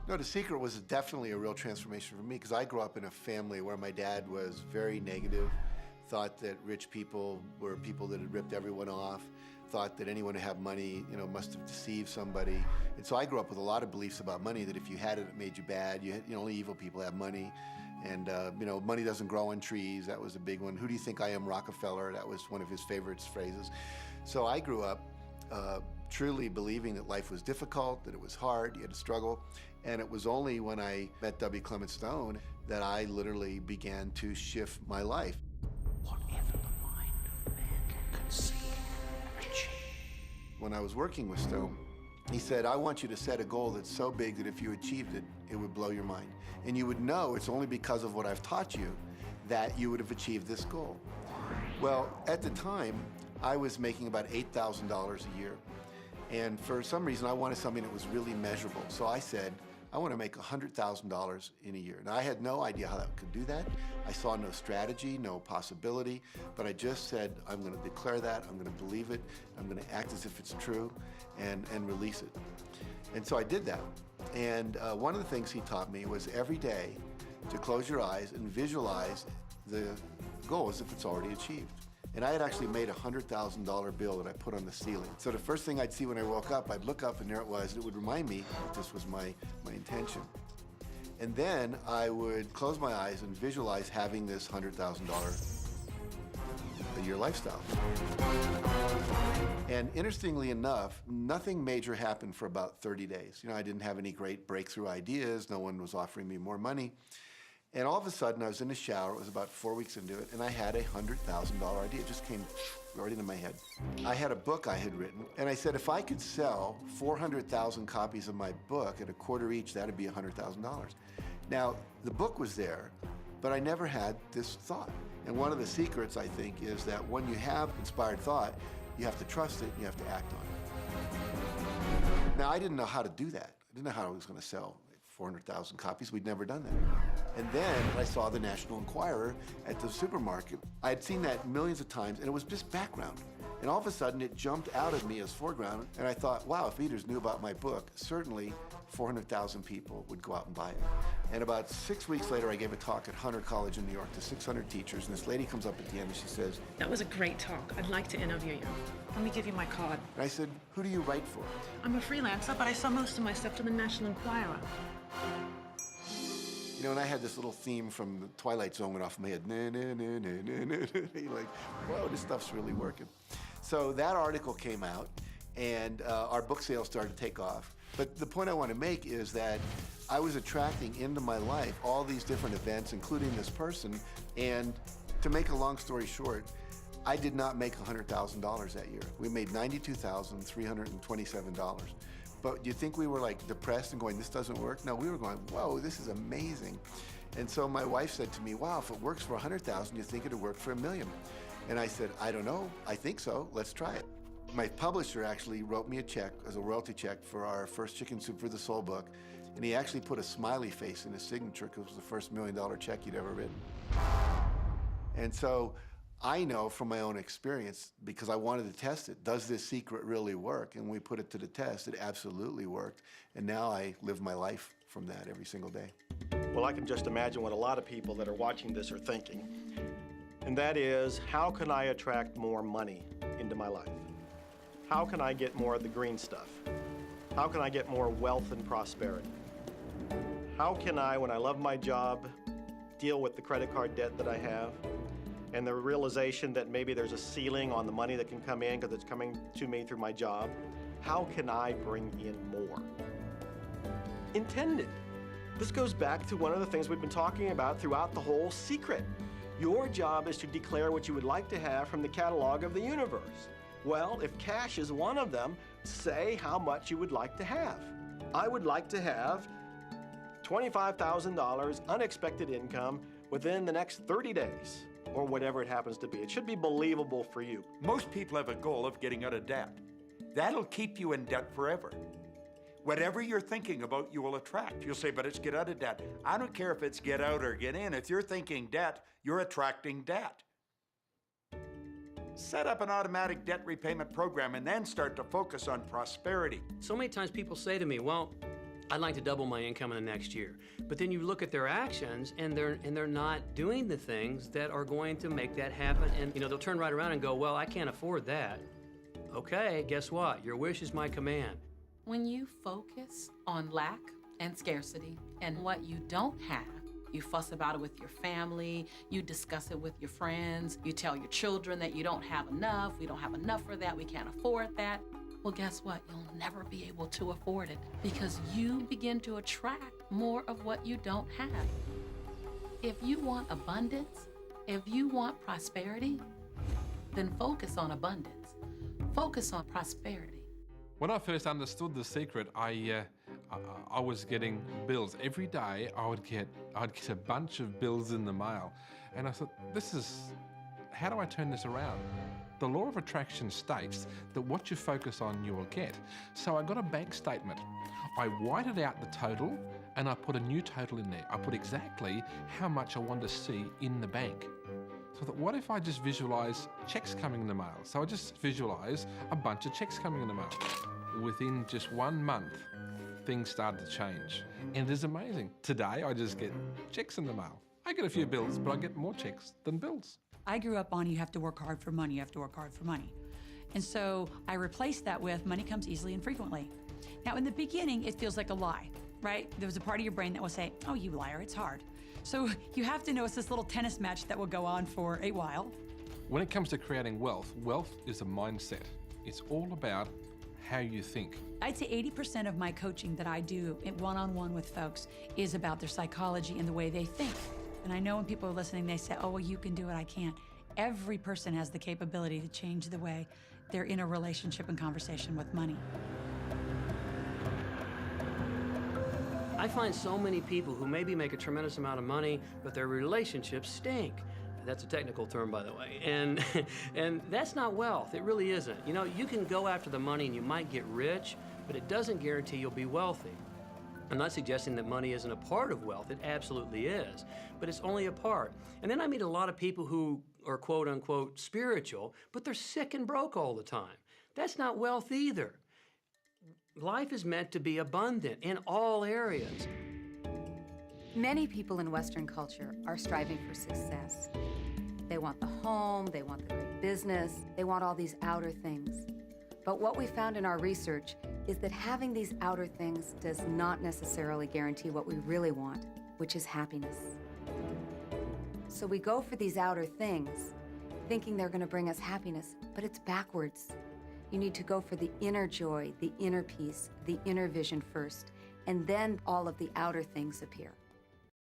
No, The Secret was definitely a real transformation for me because I grew up in a family where my dad was very negative, thought that rich people were people that had ripped everyone off, thought that anyone who had money, must have deceived somebody. And so I grew up with a lot of beliefs about money, that if you had it, it made you bad. Only evil people have money. And, money doesn't grow on trees. That was a big one. Who do you think I am, Rockefeller? That was one of his favorite phrases. So I grew up truly believing that life was difficult, that it was hard, you had to struggle. And it was only when I met W. Clement Stone that I literally began to shift my life. Whatever the mind of man can conceive and achieve. When I was working with Stone, he said, I want you to set a goal that's so big that if you achieved it, it would blow your mind. And you would know it's only because of what I've taught you that you would have achieved this goal. Well, at the time, I was making about $8,000 a year. And for some reason, I wanted something that was really measurable. So I said, I want to make $100,000 in a year. Now, I had no idea how I could do that. I saw no strategy, no possibility, but I just said, I'm going to declare that, I'm going to believe it, I'm going to act as if it's true, and release it. And so I did that. And one of the things he taught me was every day to close your eyes and visualize the goal as if it's already achieved. And I had actually made a $100,000 bill that I put on the ceiling. So the first thing I'd see when I woke up, I'd look up and there it was. It would remind me that this was my intention. And then I would close my eyes and visualize having this $100,000 a year lifestyle. And interestingly enough, nothing major happened for about 30 days. I didn't have any great breakthrough ideas. No one was offering me more money. And all of a sudden, I was in the shower, it was about 4 weeks into it, and I had a $100,000 idea. It just came right into my head. I had a book I had written, and I said, if I could sell 400,000 copies of my book at a quarter each, that'd be $100,000. Now, the book was there, but I never had this thought. And one of the secrets, I think, is that when you have inspired thought, you have to trust it, and you have to act on it. Now, I didn't know how to do that. I didn't know how I was going to sell 400,000 copies. We'd never done that. And then I saw the National Enquirer at the supermarket. I had seen that millions of times, and it was just background. And all of a sudden, it jumped out of me as foreground, and I thought, wow, if readers knew about my book, certainly 400,000 people would go out and buy it. And about 6 weeks later, I gave a talk at Hunter College in New York to 600 teachers, and this lady comes up at the end and she says, that was a great talk. I'd like to interview you. Let me give you my card. And I said, who do you write for? I'm a freelancer, but I sell most of my stuff to the National Enquirer. And I had this little theme from the Twilight Zone went off in my head. Na, na, na, na, na, na, na. You're like, whoa, this stuff's really working. So that article came out, and our book sales started to take off. But the point I want to make is that I was attracting into my life all these different events, including this person. And to make a long story short, I did not make $100,000 that year. We made $92,327. But do you think we were like depressed and going, this doesn't work? No, we were going, whoa, this is amazing. And so my wife said to me, wow, if it works for 100,000, you think it'd work for $1 million? And I said, I don't know, I think so, let's try it. My publisher actually wrote me a check as a royalty check for our first Chicken Soup for the Soul book. And he actually put a smiley face in his signature because it was the first $1 million check he'd ever written. And so I know from my own experience, because I wanted to test it, does this secret really work? And we put it to the test, it absolutely worked. And now I live my life from that every single day. Well, I can just imagine what a lot of people that are watching this are thinking. And that is, how can I attract more money into my life? How can I get more of the green stuff? How can I get more wealth and prosperity? How can I, when I love my job, deal with the credit card debt that I have? And the realization that maybe there's a ceiling on the money that can come in because it's coming to me through my job. How can I bring in more? Intended. This goes back to one of the things we've been talking about throughout the whole secret. Your job is to declare what you would like to have from the catalog of the universe. Well, if cash is one of them, say how much you would like to have. I would like to have $25,000 unexpected income within the next 30 days. Or whatever it happens to be. It should be believable for you. Most people have a goal of getting out of debt. That'll keep you in debt forever. Whatever you're thinking about, you will attract. You'll say, but it's get out of debt. I don't care if it's get out or get in. If you're thinking debt, you're attracting debt. Set up an automatic debt repayment program and then start to focus on prosperity. So many times people say to me, well, I'd like to double my income in the next year. But then you look at their actions and they're not doing the things that are going to make that happen. And they'll turn right around and go, well, I can't afford that. Okay, guess what? Your wish is my command. When you focus on lack and scarcity and what you don't have, you fuss about it with your family, you discuss it with your friends, you tell your children that you don't have enough, we don't have enough for that, we can't afford that. Well, guess what? You'll never be able to afford it because you begin to attract more of what you don't have. If you want abundance, if you want prosperity, then focus on abundance. Focus on prosperity. When I first understood the secret, I was getting bills. Every day I'd get a bunch of bills in the mail. And I thought, how do I turn this around? The law of attraction states that what you focus on, you will get. So I got a bank statement. I whited out the total and I put a new total in there. I put exactly how much I wanted to see in the bank. So I thought, what if I just visualize checks coming in the mail? So I just visualize a bunch of checks coming in the mail. Within just 1 month, things started to change. And it is amazing. Today, I just get checks in the mail. I get a few bills, but I get more checks than bills. I grew up on you have to work hard for money, you have to work hard for money. And so I replaced that with money comes easily and frequently. Now, in the beginning, it feels like a lie, right? There was a part of your brain that will say, oh, you liar, it's hard. So you have to know it's this little tennis match that will go on for a while. When it comes to creating wealth, wealth is a mindset. It's all about how you think. I'd say 80% of my coaching that I do one-on-one with folks is about their psychology and the way they think. And I know when people are listening, they say, oh, well, you can do it, I can't. Every person has the capability to change the way they're in a relationship and conversation with money. I find so many people who maybe make a tremendous amount of money, but their relationships stink. That's a technical term, by the way. And that's not wealth. It really isn't. You can go after the money and you might get rich, but it doesn't guarantee you'll be wealthy. I'm not suggesting that money isn't a part of wealth. It absolutely is, but it's only a part. And then I meet a lot of people who are quote unquote spiritual, but they're sick and broke all the time. That's not wealth either. Life is meant to be abundant in all areas. Many people in Western culture are striving for success. They want the home, they want the great business, they want all these outer things. But what we found in our research is that having these outer things does not necessarily guarantee what we really want, which is happiness. So we go for these outer things, thinking they're going to bring us happiness, but it's backwards. You need to go for the inner joy, the inner peace, the inner vision first, and then all of the outer things appear.